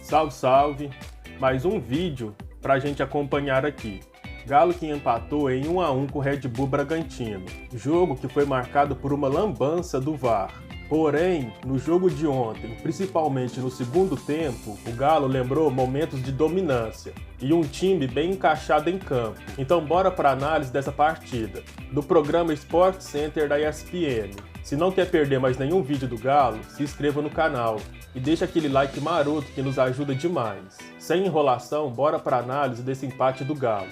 Salve, salve! Mais um vídeo pra gente acompanhar aqui. Galo que empatou em 1-1 com o Red Bull Bragantino. Jogo que foi marcado por uma lambança do VAR. Porém, no jogo de ontem, principalmente no segundo tempo, o Galo lembrou momentos de dominância e um time bem encaixado em campo. Então bora para a análise dessa partida, do programa Sport Center da ESPN. Se não quer perder mais nenhum vídeo do Galo, se inscreva no canal e deixa aquele like maroto que nos ajuda demais. Sem enrolação, bora para a análise desse empate do Galo.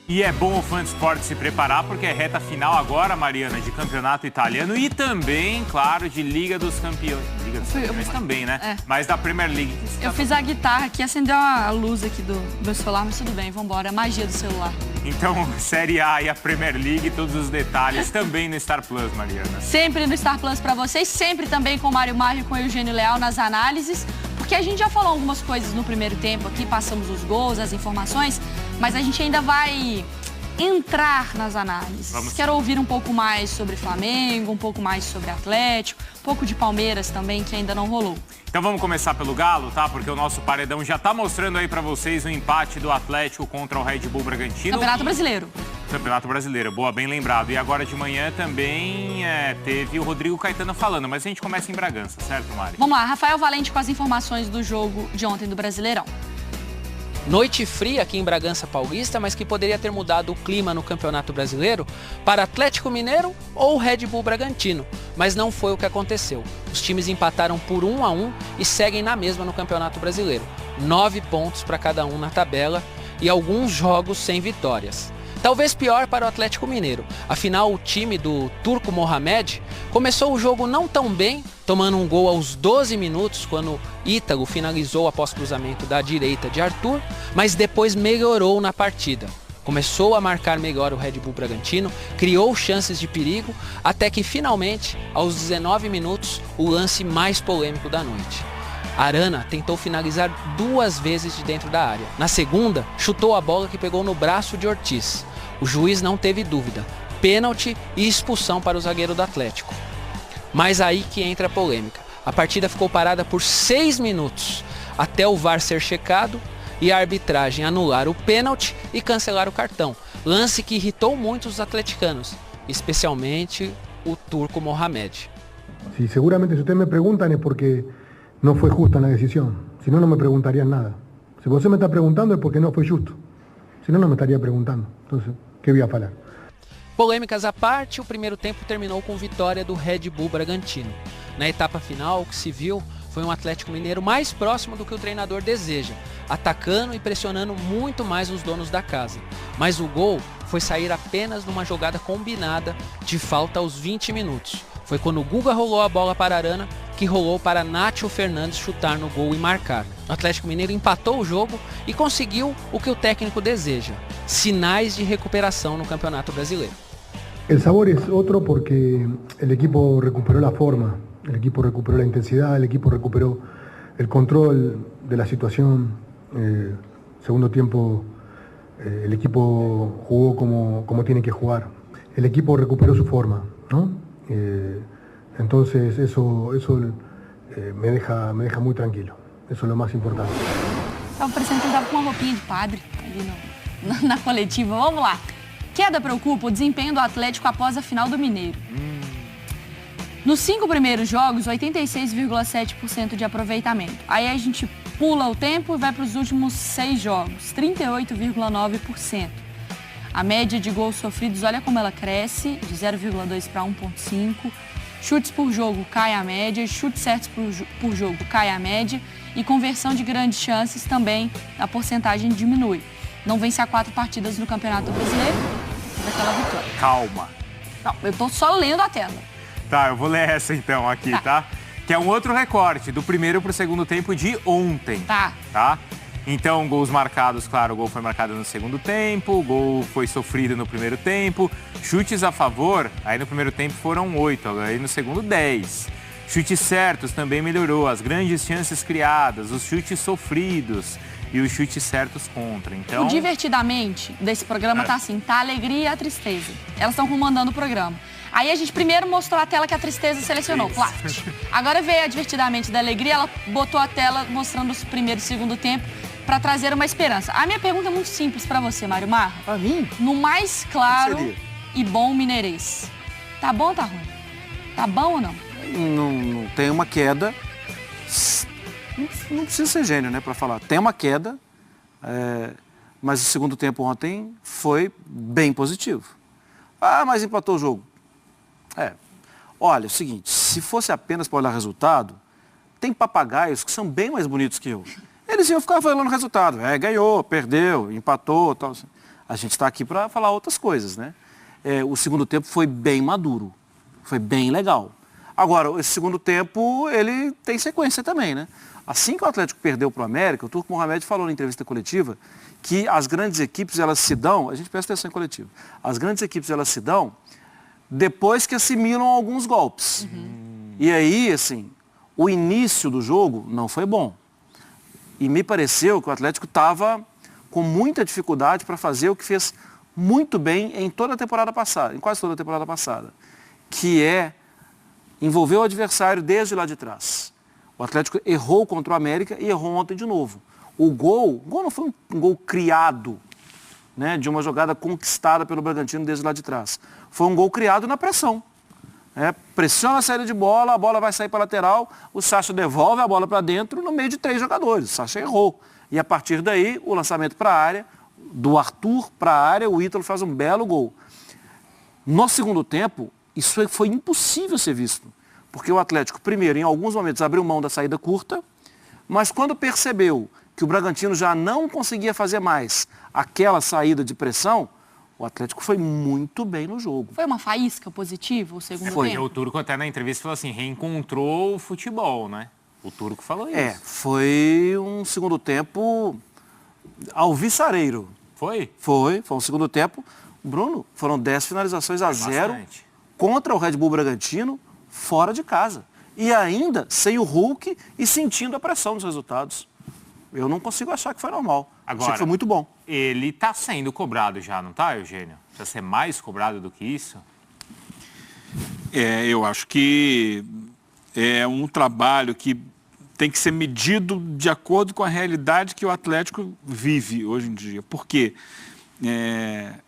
E é bom o fã de esporte se preparar, porque é reta final agora, Mariana, de campeonato italiano e também, claro, de Liga dos Campeões. Liga dos Campeões também, né? É. Mas da Premier League. Eu fiz a guitarra aqui, acendeu a luz aqui do meu celular, mas tudo bem, vambora. É a magia do celular. Então, Série A e a Premier League, todos os detalhes também no Star Plus, Mariana. Sempre no Star Plus pra vocês, sempre também com o Mário Marri e com o Eugênio Leal nas análises. Porque a gente já falou algumas coisas no primeiro tempo aqui, passamos os gols, as informações, mas a gente ainda vai entrar nas análises. Quero ouvir um pouco mais sobre Flamengo, um pouco mais sobre Atlético, um pouco de Palmeiras também, que ainda não rolou. Então vamos começar pelo Galo, tá? Porque o nosso paredão já tá mostrando aí pra vocês o empate do Atlético contra o Red Bull Bragantino. Campeonato Brasileiro. Campeonato Brasileiro, boa, bem lembrado. E agora de manhã também teve o Rodrigo Caetano falando, mas a gente começa em Bragança, certo, Mari? Vamos lá, Rafael Valente com as informações do jogo de ontem do Brasileirão. Noite fria aqui em Bragança Paulista, mas que poderia ter mudado o clima no Campeonato Brasileiro para Atlético Mineiro ou Red Bull Bragantino, mas não foi o que aconteceu. Os times empataram por 1-1 e seguem na mesma no Campeonato Brasileiro. 9 pontos para cada um na tabela e alguns jogos sem vitórias. Talvez pior para o Atlético Mineiro, afinal o time do Turco Mohamed começou o jogo não tão bem, tomando um gol aos 12 minutos quando Ítalo finalizou após cruzamento da direita de Arthur, mas depois melhorou na partida. Começou a marcar melhor o Red Bull Bragantino, criou chances de perigo, até que finalmente, aos 19 minutos, o lance mais polêmico da noite. Arana tentou finalizar 2 vezes de dentro da área. Na segunda, chutou a bola que pegou no braço de Ortiz. O juiz não teve dúvida, pênalti e expulsão para o zagueiro do Atlético. Mas aí que entra a polêmica. A partida ficou parada por 6 minutos, até o VAR ser checado e a arbitragem anular o pênalti e cancelar o cartão. Lance que irritou muito os atleticanos, especialmente o Turco Mohamed. Sí, seguramente si ustedes me preguntan es porque no fue justa la decisión. Si no, no me preguntarían nada. Si você me está preguntando es porque no fue justo. Si no, no me estaría preguntando. Entonces, ¿qué voy a falar? Polêmicas à parte, o primeiro tempo terminou com vitória do Red Bull Bragantino. Na etapa final, o que se viu foi um Atlético Mineiro mais próximo do que o treinador deseja, atacando e pressionando muito mais os donos da casa. Mas o gol foi sair apenas numa jogada combinada de falta aos 20 minutos. Foi quando o Guga rolou a bola para Arana, que rolou para Nacho Fernandes chutar no gol e marcar. O Atlético Mineiro empatou o jogo e conseguiu o que o técnico deseja: sinais de recuperação no Campeonato Brasileiro. El sabor es otro porque el equipo recuperó la forma, el equipo recuperó la intensidad, el equipo recuperó el control de la situación. Segundo tiempo el equipo jugó como tiene que jugar. El equipo recuperó su forma, ¿no? Entonces eso me deja muy tranquilo. Eso es lo más importante. Estava parecendo que ele estava com uma roupinha de padre ali na coletiva. Vamos lá. Queda preocupa o desempenho do Atlético após a final do Mineiro. Nos 5 primeiros jogos, 86,7% de aproveitamento. Aí a gente pula o tempo e vai para os últimos 6 jogos, 38,9%. A média de gols sofridos, olha como ela cresce, de 0,2 para 1,5. Chutes por jogo cai a média, chutes certos por jogo cai a média e conversão de grandes chances também, a porcentagem diminui. Não vence a 4 partidas no Campeonato Brasileiro, daquela vitória. Calma. Não, eu tô só lendo a tela. Tá, eu vou ler essa então aqui, tá? Que é um outro recorte, do primeiro pro segundo tempo de ontem. Tá? Então, gols marcados, claro, o gol foi marcado no segundo tempo, o gol foi sofrido no primeiro tempo. Chutes a favor, aí no primeiro tempo foram 8, aí no segundo 10. Chutes certos também melhorou, as grandes chances criadas, os chutes sofridos e os chutes certos contra. Então, o divertidamente desse programa tá assim, tá a alegria e a tristeza. Elas estão comandando o programa. Aí a gente primeiro mostrou a tela que a tristeza selecionou, claro. Agora veio a Divertidamente da Alegria, ela botou a tela mostrando o primeiro e segundo tempo para trazer uma esperança. A minha pergunta é muito simples para você, Mário Marra. Para mim? No mais claro e bom mineirês. Tá bom ou tá ruim? Tá bom ou não? Não tem uma queda. Não precisa ser gênio, né, para falar. Tem uma queda, mas o segundo tempo ontem foi bem positivo. Mas empatou o jogo. Olha, é o seguinte, se fosse apenas para olhar resultado, tem papagaios que são bem mais bonitos que eu. Eles iam ficar falando o resultado. Ganhou, perdeu, empatou, tal. A gente está aqui para falar outras coisas, né? O segundo tempo foi bem maduro, foi bem legal. Agora, esse segundo tempo, ele tem sequência também, né? Assim que o Atlético perdeu para o América, o Turco Mohamed falou na entrevista coletiva que as grandes equipes, elas se dão, a gente presta atenção em coletivo, as grandes equipes, elas se dão depois que assimilam alguns golpes. E aí, assim, o início do jogo não foi bom. E me pareceu que o Atlético estava com muita dificuldade para fazer o que fez muito bem em toda a temporada passada, em quase toda a temporada passada, que é envolver o adversário desde lá de trás. O Atlético errou contra o América e errou ontem de novo. O gol não foi um gol criado, né, de uma jogada conquistada pelo Bragantino desde lá de trás. Foi um gol criado na pressão. Pressiona a saída de bola, a bola vai sair para a lateral, o Sacha devolve a bola para dentro no meio de 3 jogadores. O Sacha errou. E a partir daí, o lançamento para a área, do Arthur para a área, o Ítalo faz um belo gol. No segundo tempo, isso foi impossível ser visto. Porque o Atlético, primeiro, em alguns momentos, abriu mão da saída curta, mas quando percebeu que o Bragantino já não conseguia fazer mais aquela saída de pressão, o Atlético foi muito bem no jogo. Foi uma faísca positiva o segundo tempo? Foi. O Turco até na entrevista falou assim, reencontrou o futebol, né? O Turco falou isso. Foi um segundo tempo alvissareiro. Foi? Foi um segundo tempo. Bruno, foram 10 finalizações a 0 contra o Red Bull Bragantino, fora de casa. E ainda sem o Hulk e sentindo a pressão dos resultados. Eu não consigo achar que foi normal. Agora, achei que foi muito bom. Ele está sendo cobrado já, não está, Eugênio? Precisa ser mais cobrado do que isso? Eu acho que é um trabalho que tem que ser medido de acordo com a realidade que o Atlético vive hoje em dia. Porque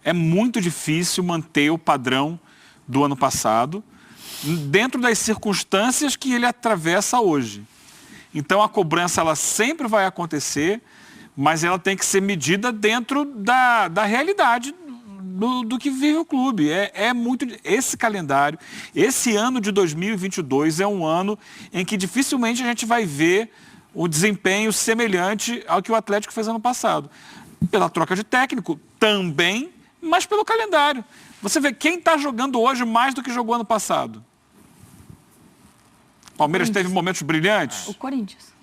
é muito difícil manter o padrão do ano passado dentro das circunstâncias que ele atravessa hoje. Então a cobrança ela sempre vai acontecer, mas ela tem que ser medida dentro da realidade do que vive o clube. Esse calendário, esse ano de 2022 é um ano em que dificilmente a gente vai ver o desempenho semelhante ao que o Atlético fez ano passado. Pela troca de técnico também, mas pelo calendário. Você vê quem está jogando hoje mais do que jogou ano passado. Palmeiras teve momentos brilhantes. O Corinthians.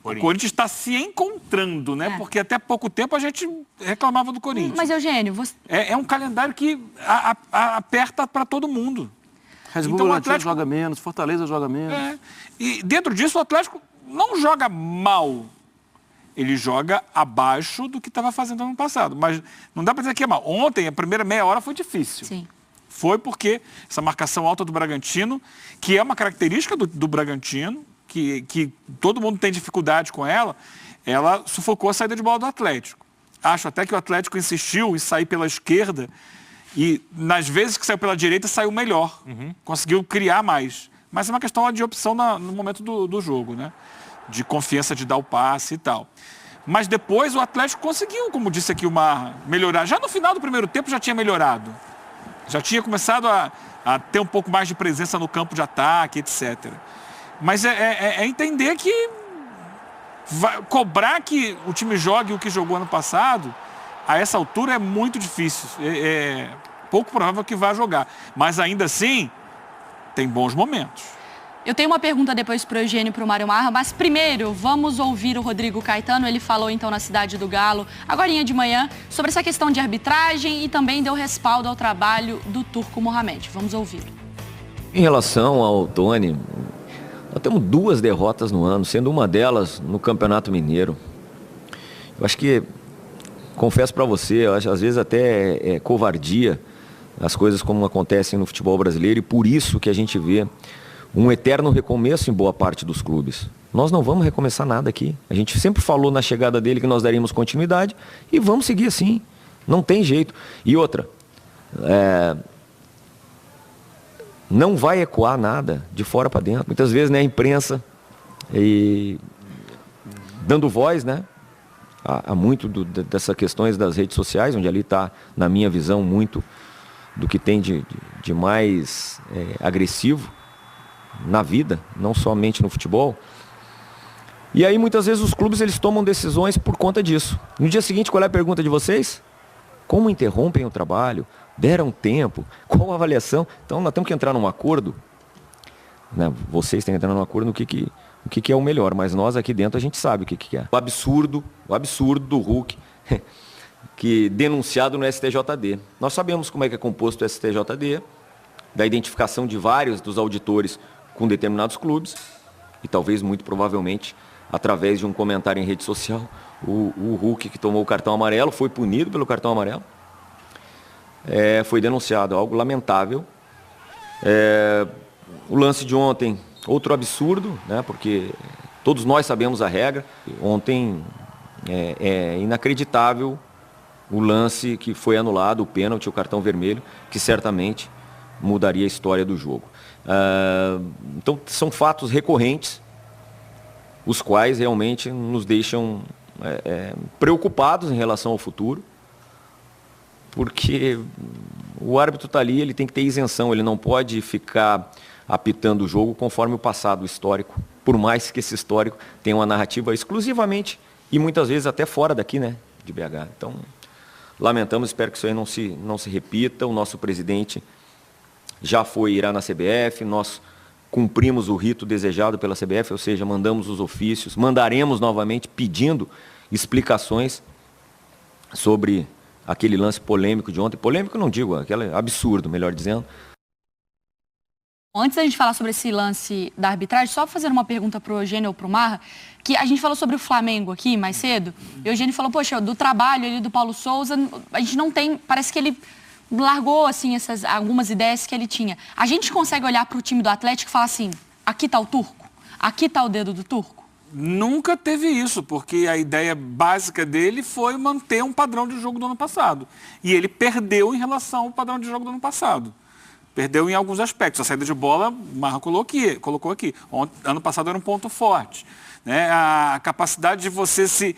O Corinthians está se encontrando, né? Porque até pouco tempo a gente reclamava do Corinthians. Mas, Eugênio, você... É um calendário que aperta para todo mundo. Red Bull Bragantino joga menos, Fortaleza joga menos. E dentro disso o Atlético não joga mal. Ele joga abaixo do que estava fazendo ano passado. Mas não dá para dizer que é mal. Ontem, a primeira meia hora foi difícil. Sim. Foi porque essa marcação alta do Bragantino, que é uma característica do Bragantino, que todo mundo tem dificuldade com ela sufocou a saída de bola do Atlético. Acho até que o Atlético insistiu em sair pela esquerda e, nas vezes que saiu pela direita, saiu melhor. Conseguiu criar mais. Mas é uma questão de opção no momento do jogo, né? De confiança de dar o passe e tal. Mas depois o Atlético conseguiu, como disse aqui o Marra, melhorar. Já no final do primeiro tempo já tinha melhorado. Já tinha começado a ter um pouco mais de presença no campo de ataque, etc. Mas é entender que cobrar que o time jogue o que jogou ano passado, a essa altura é muito difícil. É pouco provável que vá jogar. Mas ainda assim, tem bons momentos. Eu tenho uma pergunta depois para o Eugênio e para o Mário Marra, mas primeiro vamos ouvir o Rodrigo Caetano. Ele falou então na Cidade do Galo, agorinha de manhã, sobre essa questão de arbitragem e também deu respaldo ao trabalho do Turco Mohamed. Vamos ouvi-lo. Em relação ao Tony, nós temos 2 derrotas no ano, sendo uma delas no Campeonato Mineiro. Eu acho que, confesso para você, eu acho, às vezes até é covardia as coisas como acontecem no futebol brasileiro, e por isso que a gente vê um eterno recomeço em boa parte dos clubes. Nós não vamos recomeçar nada aqui. A gente sempre falou na chegada dele que nós daríamos continuidade e vamos seguir assim. Não tem jeito. E outra, não vai ecoar nada de fora para dentro. Muitas vezes, né, a imprensa dando voz, né, há muito dessas questões das redes sociais, onde ali está, na minha visão, muito do que tem de mais agressivo na vida, não somente no futebol. E aí muitas vezes os clubes eles tomam decisões por conta disso. No dia seguinte, qual é a pergunta de vocês? Como interrompem o trabalho? Deram tempo? Qual a avaliação? Então nós temos que entrar num acordo, né? Vocês têm que entrar num acordo no que é o melhor, mas nós aqui dentro a gente sabe o que é. O absurdo do Hulk que denunciado no STJD. Nós sabemos como é que é composto o STJD, da identificação de vários dos auditores com determinados clubes, e talvez, muito provavelmente, através de um comentário em rede social, o Hulk, que tomou o cartão amarelo, foi punido pelo cartão amarelo, foi denunciado, algo lamentável. O lance de ontem, outro absurdo, né, porque todos nós sabemos a regra. Ontem é inacreditável o lance que foi anulado, o pênalti, o cartão vermelho, que certamente mudaria a história do jogo. Então, são fatos recorrentes, os quais realmente nos deixam preocupados em relação ao futuro, porque o árbitro está ali, ele tem que ter isenção, ele não pode ficar apitando o jogo conforme o passado histórico, por mais que esse histórico tenha uma narrativa exclusivamente, e muitas vezes até fora daqui, né, de BH. Então, lamentamos, espero que isso aí não se repita. O nosso presidente já irá na CBF, nós cumprimos o rito desejado pela CBF, ou seja, mandamos os ofícios, mandaremos novamente pedindo explicações sobre aquele lance polêmico de ontem. Polêmico não digo, aquele absurdo, melhor dizendo. Antes da gente falar sobre esse lance da arbitragem, só fazendo uma pergunta para o Eugênio ou para o Marra, que a gente falou sobre o Flamengo aqui mais cedo, e o Eugênio falou, poxa, do trabalho ali do Paulo Souza, a gente não tem, parece que ele largou assim algumas ideias que ele tinha. A gente consegue olhar para o time do Atlético e falar assim, aqui está o turco, aqui está o dedo do turco? Nunca teve isso, porque a ideia básica dele foi manter um padrão de jogo do ano passado. E ele perdeu em relação ao padrão de jogo do ano passado. Perdeu em alguns aspectos. A saída de bola, o Marra colocou aqui. Ano passado era um ponto forte, né? A capacidade de você se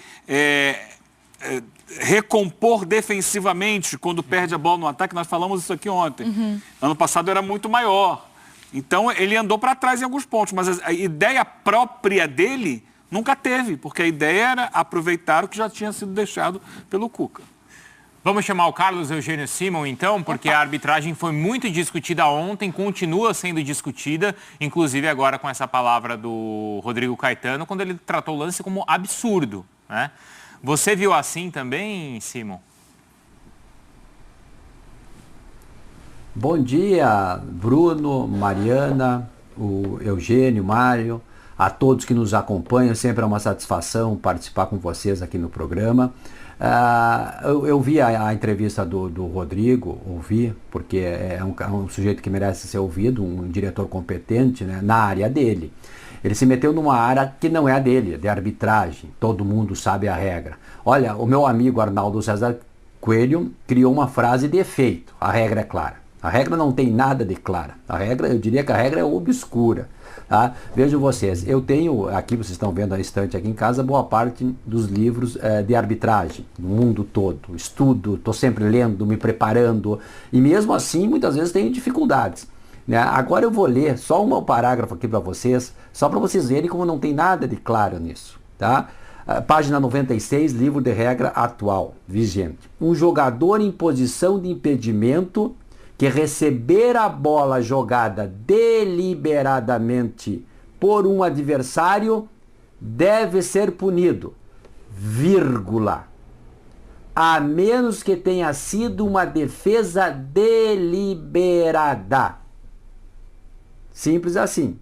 recompor defensivamente quando perde a bola no ataque, nós falamos isso aqui ontem. Ano passado era muito maior. Então, ele andou para trás em alguns pontos, mas a ideia própria dele nunca teve, porque a ideia era aproveitar o que já tinha sido deixado pelo Cuca. Vamos chamar o Carlos Eugênio Simon, então, porque a arbitragem foi muito discutida ontem, continua sendo discutida, inclusive agora com essa palavra do Rodrigo Caetano, quando ele tratou o lance como absurdo, né? Você viu assim também, Simon? Bom dia, Bruno, Mariana, o Eugênio, Mário, a todos que nos acompanham. Sempre é uma satisfação participar com vocês aqui no programa. Eu vi a entrevista do Rodrigo, ouvi, porque é um sujeito que merece ser ouvido, um diretor competente, né, na área dele. Ele se meteu numa área que não é a dele, de arbitragem. Todo mundo sabe a regra. Olha, o meu amigo Arnaldo César Coelho criou uma frase de efeito. A regra é clara. A regra não tem nada de clara. Eu diria que a regra é obscura. Tá? Vejam vocês, eu tenho, aqui vocês estão vendo a estante aqui em casa, boa parte dos livros de arbitragem, no mundo todo. Estudo, estou sempre lendo, me preparando, e mesmo assim, muitas vezes tenho dificuldades. Né? Agora eu vou ler só um parágrafo aqui para vocês, só para vocês verem como não tem nada de claro nisso. Tá? Página 96, livro de regra atual, vigente. Um jogador em posição de impedimento que receber a bola jogada deliberadamente por um adversário deve ser punido, vírgula, a menos que tenha sido uma defesa deliberada. Simples assim.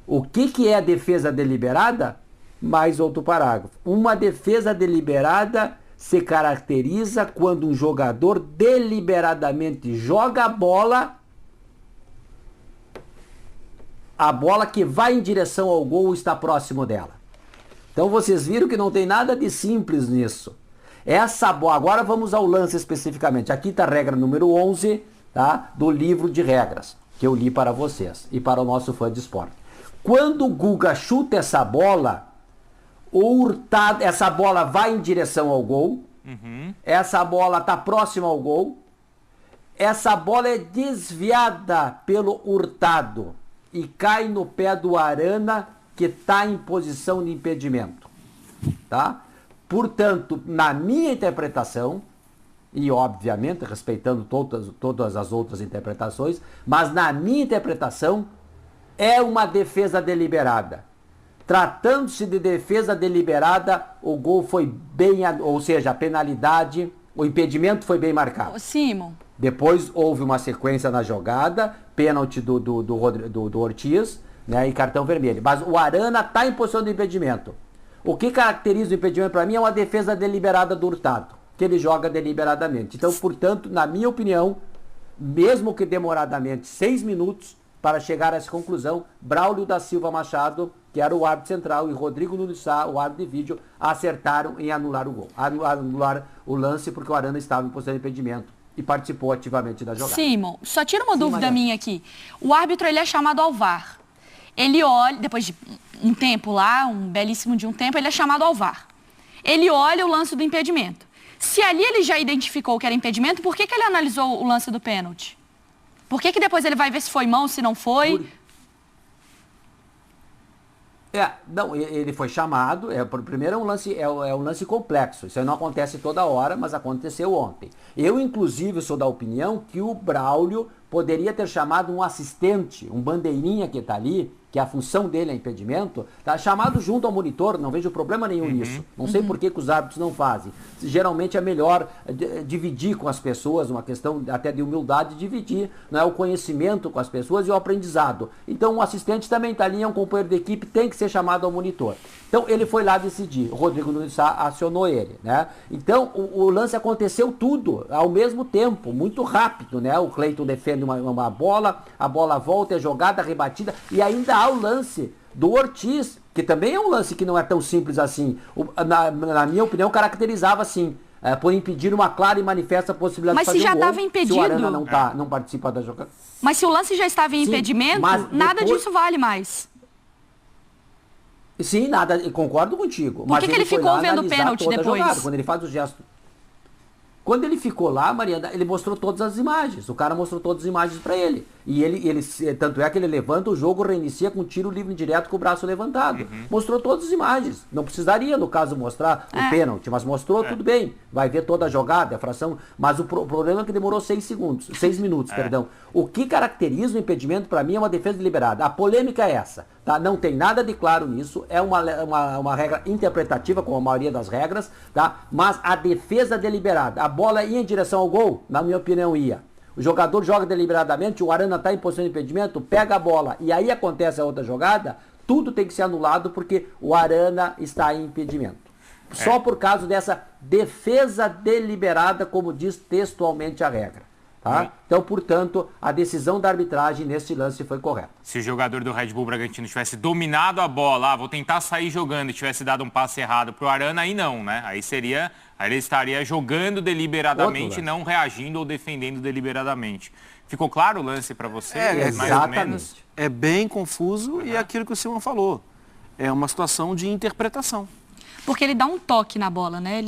O que é a defesa deliberada? Mais outro parágrafo. Uma defesa deliberada se caracteriza quando um jogador deliberadamente joga a bola que vai em direção ao gol está próximo dela. Então vocês viram que não tem nada de simples nisso. Essa bola, agora vamos ao lance especificamente. Aqui está a regra número 11, tá, do livro de regras, que eu li para vocês e para o nosso fã de esporte. Quando o Guga chuta essa bola, o Hurtado, essa bola vai em direção ao gol, essa bola está próxima ao gol, essa bola é desviada pelo Hurtado e cai no pé do Arana, que está em posição de impedimento. Tá? Portanto, na minha interpretação, e obviamente respeitando todas as outras interpretações, mas na minha interpretação é uma defesa deliberada. Tratando-se de defesa deliberada, o gol foi bem, ou seja, a penalidade, o impedimento foi bem marcado. Simon. Depois houve uma sequência na jogada, pênalti do Ortiz, né, e cartão vermelho. Mas o Arana está em posição de impedimento. O que caracteriza o impedimento para mim é uma defesa deliberada do Hurtado, que ele joga deliberadamente. Então, portanto, na minha opinião, mesmo que demoradamente 6 minutos para chegar a essa conclusão, Braulio da Silva Machado, que era o árbitro central, e Rodrigo Nunes Sá, o árbitro de vídeo, acertaram em anular o gol. Anular o lance porque o Arana estava em posição de impedimento e participou ativamente da jogada. Simon, só tira uma dúvida minha aqui. O árbitro, ele é chamado ao VAR. Ele olha, depois de um tempo lá, um belíssimo de um tempo, ele é chamado ao VAR. Ele olha o lance do impedimento. Se ali ele já identificou que era impedimento, por que ele analisou o lance do pênalti? Por que depois ele vai ver se foi mão, se não foi? Não, ele foi chamado, primeiro é um lance complexo, isso aí não acontece toda hora, mas aconteceu ontem. Eu, inclusive, sou da opinião que o Braulio poderia ter chamado um assistente, um bandeirinha que está ali, que a função dele é impedimento, tá chamado junto ao monitor, não vejo problema nenhum nisso. Não sei por que os árbitros não fazem. Geralmente é melhor dividir com as pessoas, uma questão até de humildade, dividir, né, o conhecimento com as pessoas e o aprendizado. Então o assistente também está ali, é um companheiro de equipe, tem que ser chamado ao monitor. Então ele foi lá decidir, o Rodrigo Nunes Sá acionou ele, né? Então o lance aconteceu tudo ao mesmo tempo, muito rápido, né? O Cleiton defende uma bola, a bola volta, é jogada, rebatida, e ainda há o lance do Ortiz, que também é um lance que não é tão simples assim. Na minha opinião, caracterizava assim, por impedir uma clara e manifesta possibilidade de fazer um gol. Mas se já estava impedido. Se o Arana não participa da jogada. Mas se o lance já estava em impedimento, nada disso vale mais. Sim, nada, concordo contigo. Por que ele ficou vendo o pênalti depois? Jogada, quando ele faz o gesto. Quando ele ficou lá, Mariana, ele mostrou todas as imagens. O cara mostrou todas as imagens para ele. E ele, tanto é que ele levanta, o jogo reinicia com um tiro livre direto com o braço levantado. Mostrou todas as imagens. Não precisaria, no caso, mostrar o pênalti, mas mostrou, tudo bem. Vai ver toda a jogada, a fração. Mas o problema é que demorou 6 minutos, perdão. O que caracteriza o impedimento, para mim, é uma defesa deliberada. A polêmica é essa. Tá? Não tem nada de claro nisso. É uma regra interpretativa, como a maioria das regras. Tá? Mas a defesa deliberada. A bola ia em direção ao gol? Na minha opinião, ia. O jogador joga deliberadamente, o Arana está em posição de impedimento, pega a bola e aí acontece a outra jogada, tudo tem que ser anulado porque o Arana está em impedimento. Só por causa dessa defesa deliberada, como diz textualmente a regra. Tá? Então, portanto, a decisão da arbitragem nesse lance foi correta. Se o jogador do Red Bull Bragantino tivesse dominado a bola, vou tentar sair jogando e tivesse dado um passe errado pro Arana, aí não, né? Aí ele estaria jogando deliberadamente, não reagindo ou defendendo deliberadamente. Ficou claro o lance para você? Mais ou menos? É bem confuso e é aquilo que o Simon falou. É uma situação de interpretação. Porque ele dá um toque na bola, né?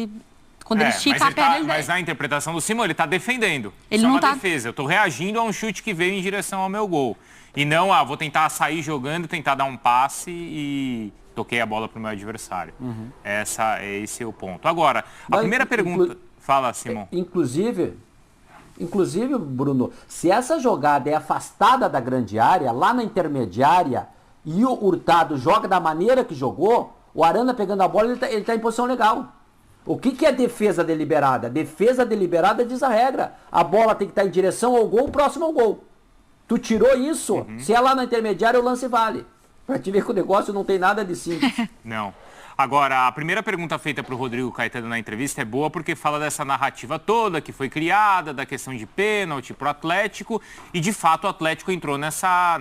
Quando ele estica a perna... Mas na interpretação do Simon, ele está defendendo. Ele não tá... defesa. Eu estou reagindo a um chute que veio em direção ao meu gol. E não, vou tentar sair jogando, tentar dar um passe e toquei a bola para o meu adversário. Esse é o ponto. Agora, a primeira pergunta... Fala, Simon. Inclusive, Bruno, se essa jogada é afastada da grande área, lá na intermediária, e o Hurtado joga da maneira que jogou, o Arana pegando a bola, ele tá em posição legal. O que é defesa deliberada? Defesa deliberada diz a regra. A bola tem que estar em direção ao gol, próximo ao gol. Tu tirou isso, se é lá na intermediária, o lance vale. Pra te ver que o negócio não tem nada de simples. Não. Agora, a primeira pergunta feita para o Rodrigo Caetano na entrevista é boa porque fala dessa narrativa toda que foi criada, da questão de pênalti para o Atlético, e de fato o Atlético entrou nessa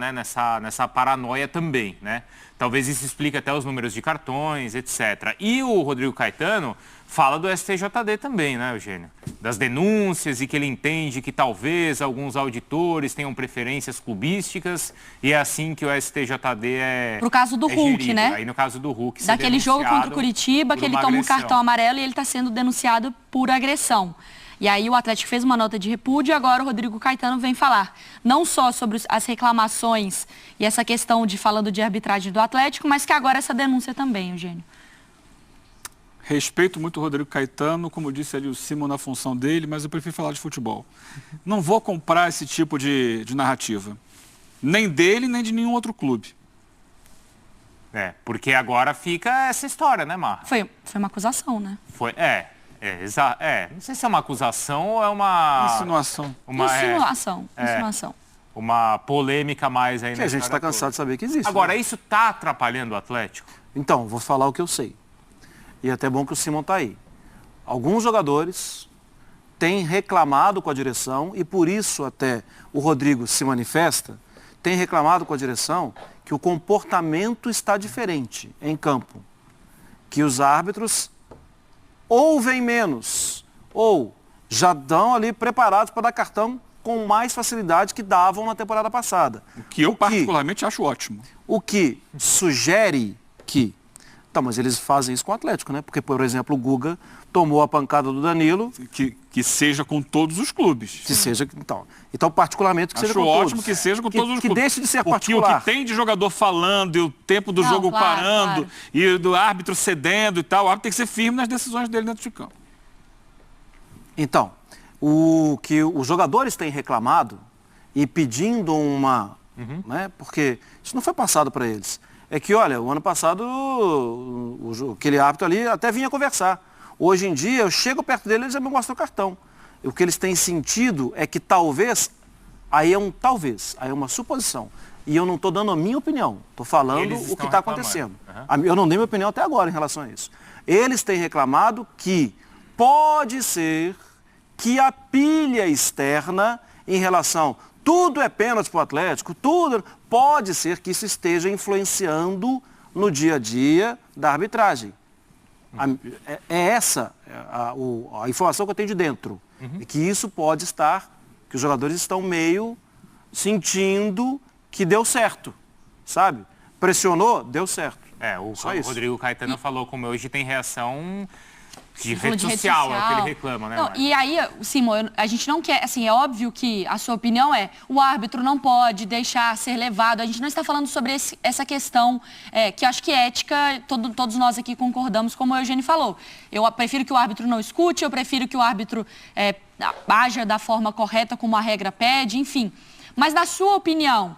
paranoia também, né? Talvez isso explique até os números de cartões, etc. E o Rodrigo Caetano fala do STJD também, né, Eugênio? Das denúncias, e que ele entende que talvez alguns auditores tenham preferências clubísticas, e é assim que o STJD Pro caso do Hulk, gerido. né? Aí no caso do Hulk, daquele jogo contra o Curitiba, que ele toma um cartão amarelo e ele está sendo denunciado por agressão. E aí o Atlético fez uma nota de repúdio e agora o Rodrigo Caetano vem falar não só sobre as reclamações e essa questão falando de arbitragem do Atlético, mas que agora essa denúncia também, Eugênio. Respeito muito o Rodrigo Caetano, como disse ali o Simon na função dele, mas eu prefiro falar de futebol. Não vou comprar esse tipo de narrativa. Nem dele, nem de nenhum outro clube. Porque agora fica essa história, né, Marra? Foi uma acusação, né? Não sei se é uma acusação ou é uma... Insinuação. Insinuação. Uma polêmica a mais aí, né? Que a gente está cansado de saber que existe. Agora, né? isso está atrapalhando o Atlético? Então, vou falar o que eu sei. E é até bom que o Simon está aí. Alguns jogadores têm reclamado com a direção, e por isso até o Rodrigo se manifesta, tem reclamado com a direção que o comportamento está diferente em campo. Que os árbitros ou vêm menos, ou já dão ali preparados para dar cartão com mais facilidade que davam na temporada passada. O que eu particularmente acho ótimo. O que sugere que... Tá, mas eles fazem isso com o Atlético, né? Porque, por exemplo, o Guga tomou a pancada do Danilo. Que seja com todos os clubes. Que seja, então particularmente que seja com todos. Acho ótimo que seja com todos os clubes. Que deixe de ser porque particular. O que tem de jogador falando e o tempo do jogo parando e do árbitro cedendo e tal, o árbitro tem que ser firme nas decisões dele dentro de campo. Então, o que os jogadores têm reclamado e pedindo uma... né? Porque isso não foi passado para eles. É que, olha, o ano passado aquele árbitro ali até vinha conversar. Hoje em dia, eu chego perto dele e ele já me mostra o cartão. O que eles têm sentido é que talvez, aí é uma suposição. E eu não estou dando a minha opinião, estou falando o que está acontecendo. Eu não dei minha opinião até agora em relação a isso. Eles têm reclamado que pode ser que a pilha externa em relação... Tudo é pênalti para o Atlético, tudo... Pode ser que isso esteja influenciando no dia a dia da arbitragem. Essa a informação que eu tenho de dentro. E que isso pode estar, que os jogadores estão meio sentindo que deu certo, sabe? Pressionou, deu certo. O Rodrigo Caetano falou como hoje tem reação... De rede social, é o que ele reclama, né? Não, e aí, Simon, a gente não quer, assim, é óbvio que a sua opinião é o árbitro não pode deixar ser levado. A gente não está falando sobre essa questão que acho que ética, todos nós aqui concordamos, como o Eugênio falou. Eu prefiro que o árbitro não escute, eu prefiro que o árbitro haja da forma correta, como a regra pede, enfim. Mas, na sua opinião,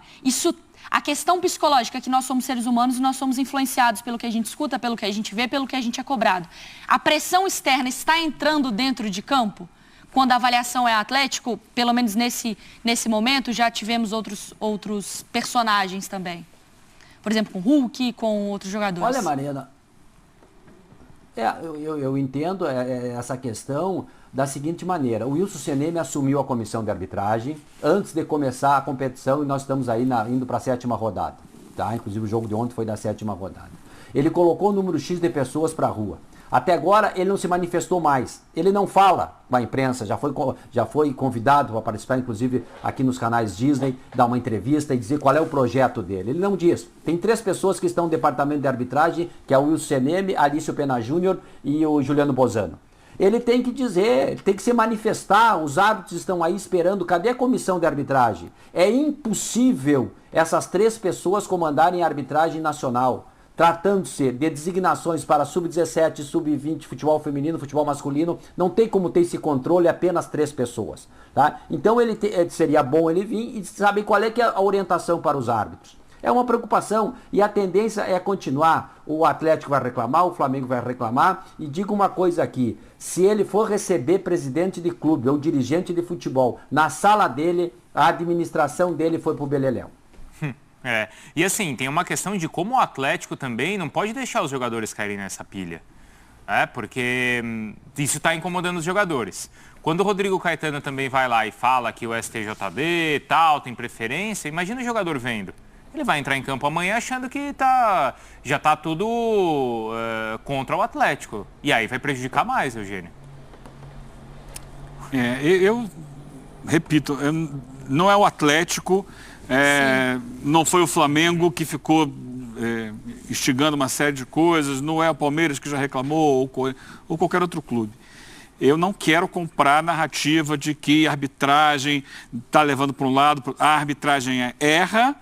a questão psicológica que nós somos seres humanos e nós somos influenciados pelo que a gente escuta, pelo que a gente vê, pelo que a gente é cobrado. A pressão externa está entrando dentro de campo? Quando a avaliação é Atlético, pelo menos nesse momento, já tivemos outros personagens também. Por exemplo, com o Hulk, com outros jogadores. Olha, Mariana, eu entendo essa questão da seguinte maneira. O Wilson Seneme assumiu a comissão de arbitragem antes de começar a competição e nós estamos aí indo para a 7ª rodada. Tá? Inclusive o jogo de ontem foi da 7ª rodada. Ele colocou o número X de pessoas para a rua. Até agora ele não se manifestou mais. Ele não fala com a imprensa, já foi convidado para participar, inclusive aqui nos canais Disney, dar uma entrevista e dizer qual é o projeto dele. Ele não diz. Tem 3 pessoas que estão no departamento de arbitragem, que é o Wilson Seneme, Alício Pena Júnior e o Juliano Bozano. Ele tem que dizer, tem que se manifestar, os árbitros estão aí esperando, cadê a comissão de arbitragem? É impossível essas 3 pessoas comandarem a arbitragem nacional, tratando-se de designações para sub-17, sub-20, futebol feminino, futebol masculino, não tem como ter esse controle apenas 3 pessoas. Tá? Então seria bom ele vir e saber qual é que é a orientação para os árbitros. É uma preocupação e a tendência é continuar. O Atlético vai reclamar, o Flamengo vai reclamar. E digo uma coisa aqui, se ele for receber presidente de clube ou dirigente de futebol, na sala dele, a administração dele foi pro beleléu. E assim, tem uma questão de como o Atlético também não pode deixar os jogadores caírem nessa pilha. Porque isso está incomodando os jogadores. Quando o Rodrigo Caetano também vai lá e fala que o STJD tal, tem preferência, imagina o jogador vendo. Ele vai entrar em campo amanhã achando que já está tudo contra o Atlético. E aí vai prejudicar mais, Eugênio. Eu repito, não é o Atlético, não foi o Flamengo que ficou instigando uma série de coisas, não é o Palmeiras que já reclamou ou qualquer outro clube. Eu não quero comprar a narrativa de que a arbitragem está levando para um lado, a arbitragem erra,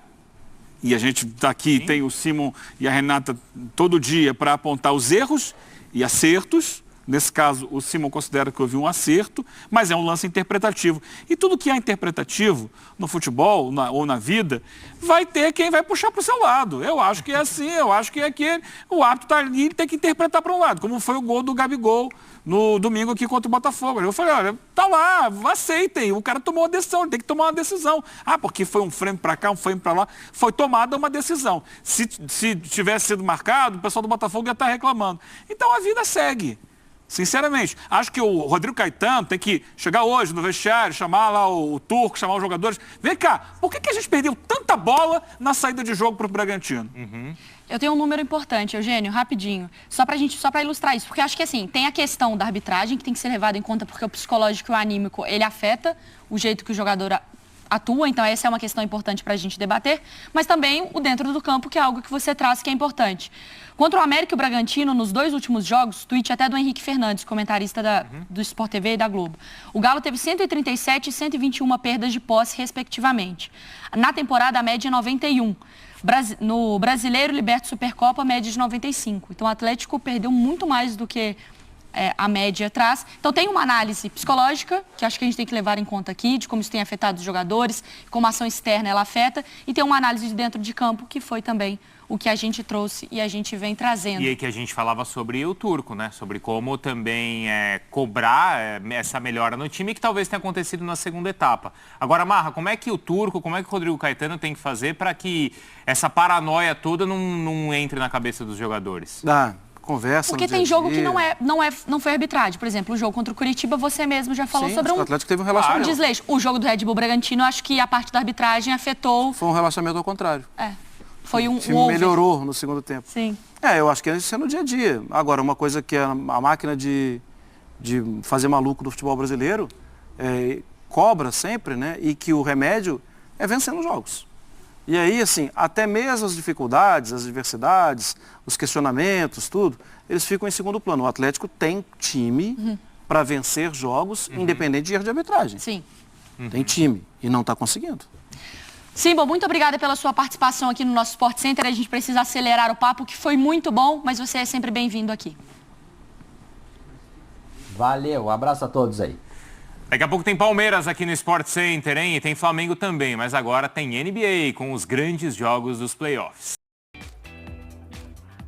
e a gente está aqui, tem o Simon e a Renata todo dia para apontar os erros e acertos. Nesse caso, o Simon considera que houve um acerto, mas é um lance interpretativo. E tudo que é interpretativo no futebol ou na vida, vai ter quem vai puxar para o seu lado. Eu acho que é assim, eu acho que é que o árbitro está ali e tem que interpretar para um lado, como foi o gol do Gabigol no domingo aqui contra o Botafogo. Eu falei, olha, tá lá, aceitem, o cara tomou uma decisão, ele tem que tomar uma decisão. Porque foi um frame para cá, um frame para lá, foi tomada uma decisão. Se tivesse sido marcado, o pessoal do Botafogo ia estar reclamando. Então a vida segue. Sinceramente, acho que o Rodrigo Caetano tem que chegar hoje no vestiário, chamar lá o Turco, chamar os jogadores. Vem cá, por que a gente perdeu tanta bola na saída de jogo para o Bragantino? Eu tenho um número importante, Eugênio, rapidinho, só para ilustrar isso, porque acho que assim, tem a questão da arbitragem que tem que ser levada em conta, porque o psicológico e o anímico, ele afeta o jeito que o jogador atua, então essa é uma questão importante para a gente debater, mas também o dentro do campo, que é algo que você traz que é importante. Contra o América e o Bragantino, nos 2 últimos jogos, tweet até do Henrique Fernandes, comentarista do Sport TV e da Globo. O Galo teve 137 e 121 perdas de posse, respectivamente. Na temporada, a média é 91. No Brasileiro, Liberta Supercopa, a média de 95. Então, o Atlético perdeu muito mais do que a média traz. Então, tem uma análise psicológica, que acho que a gente tem que levar em conta aqui, de como isso tem afetado os jogadores, como a ação externa ela afeta, e tem uma análise de dentro de campo, que foi também o que a gente trouxe e a gente vem trazendo. E aí que a gente falava sobre o Turco, né? Sobre como também cobrar essa melhora no time, que talvez tenha acontecido na segunda etapa. Agora, Marra, como é que o Turco, como é que o Rodrigo Caetano tem que fazer para que essa paranoia toda não entre na cabeça dos jogadores? Conversa. Porque tem jogo que não foi arbitragem. Por exemplo, o jogo contra o Curitiba, você mesmo já falou sobre o Atlético teve um relaxamento. Desleixo. O jogo do Red Bull Bragantino, acho que a parte da arbitragem afetou. Foi um relaxamento ao contrário. Foi o time melhorou no segundo tempo. Sim. Eu acho que isso é no dia a dia. Agora, uma coisa que a máquina de fazer maluco do futebol brasileiro cobra sempre, né? E que o remédio é vencendo jogos. E aí, assim, até mesmo as dificuldades, as adversidades, os questionamentos, tudo, eles ficam em segundo plano. O Atlético tem time para vencer jogos, independente de erro de arbitragem. Sim. Tem time e não está conseguindo. Simba, muito obrigada pela sua participação aqui no nosso Sport Center. A gente precisa acelerar o papo, que foi muito bom, mas você é sempre bem-vindo aqui. Valeu, um abraço a todos aí. Daqui a pouco tem Palmeiras aqui no Sport Center, hein? E tem Flamengo também, mas agora tem NBA com os grandes jogos dos playoffs.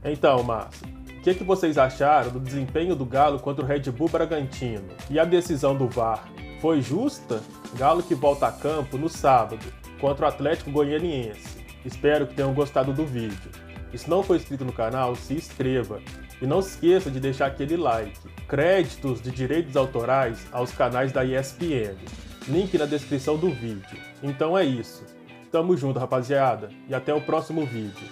Então, Márcio, o que vocês acharam do desempenho do Galo contra o Red Bull Bragantino? E a decisão do VAR foi justa? Galo que volta a campo no sábado contra o Atlético Goianiense. Espero que tenham gostado do vídeo. E se não for inscrito no canal, se inscreva. E não se esqueça de deixar aquele like. Créditos de direitos autorais aos canais da ESPN. Link na descrição do vídeo. Então é isso. Tamo junto, rapaziada. E até o próximo vídeo.